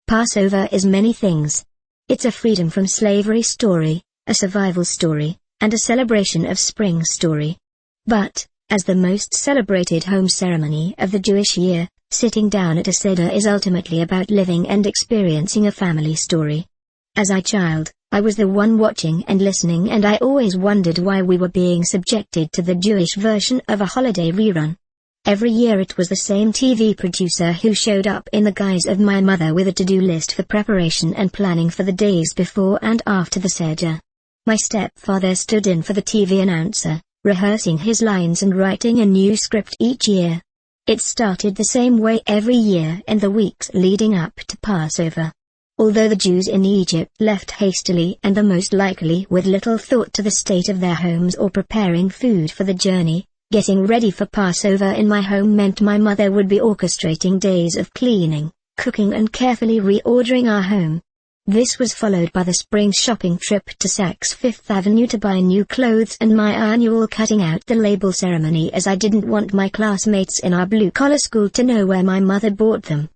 Passover is many things. It's a freedom from slavery story, a survival story, and a celebration of spring story. But, as the most celebrated home ceremony of the Jewish year, sitting down at a Seder is ultimately about living and experiencing a family story. As a child, I was the one watching and listening, and I always wondered why we were being subjected to the Jewish version of a holiday rerun. Every year it was the same TV producer who showed up in the guise of my mother with a to-do list for preparation and planning for the days before and after the Seder. My stepfather stood in for the TV announcer, rehearsing his lines and writing a new script each year. It started the same way every year in the weeks leading up to Passover. Although the Jews in Egypt left hastily and the most likely with little thought to the state of their homes or preparing food for the journey, getting ready for Passover in my home meant my mother would be orchestrating days of cleaning, cooking and carefully reordering our home. This was followed by the spring shopping trip to Saks Fifth Avenue to buy new clothes and my annual cutting out the label ceremony, as I didn't want my classmates in our blue-collar school to know where my mother bought them.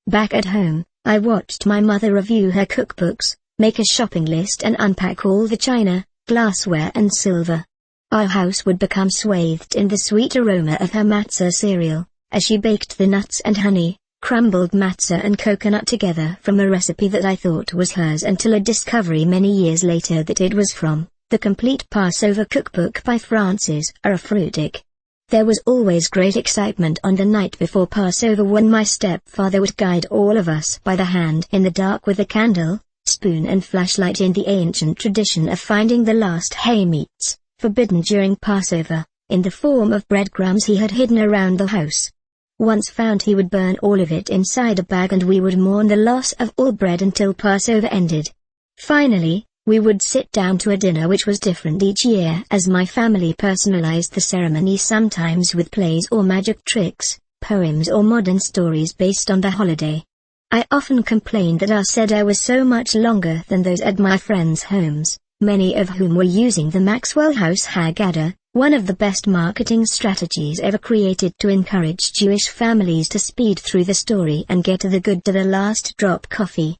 Back at home, I watched my mother review her cookbooks, make a shopping list and unpack all the china, glassware and silver. Our house would become swathed in the sweet aroma of her matzah cereal, as she baked the nuts and honey, crumbled matzah and coconut together from a recipe that I thought was hers, until a discovery many years later that it was from The Complete Passover Cookbook by Francis R. Frutig. There was always great excitement on the night before Passover when my stepfather would guide all of us by the hand in the dark with a candle, spoon and flashlight, in the ancient tradition of finding the last hay meats, forbidden during Passover, in the form of breadcrumbs he had hidden around the house. Once found, he would burn all of it inside a bag and we would mourn the loss of all bread until Passover ended. Finally, we would sit down to a dinner which was different each year, as my family personalized the ceremony, sometimes with plays or magic tricks, poems or modern stories based on the holiday. I often complained that our Seder was so much longer than those at my friends' homes, many of whom were using the Maxwell House Haggadah, one of the best marketing strategies ever created to encourage Jewish families to speed through the story and get to the good to the last drop coffee.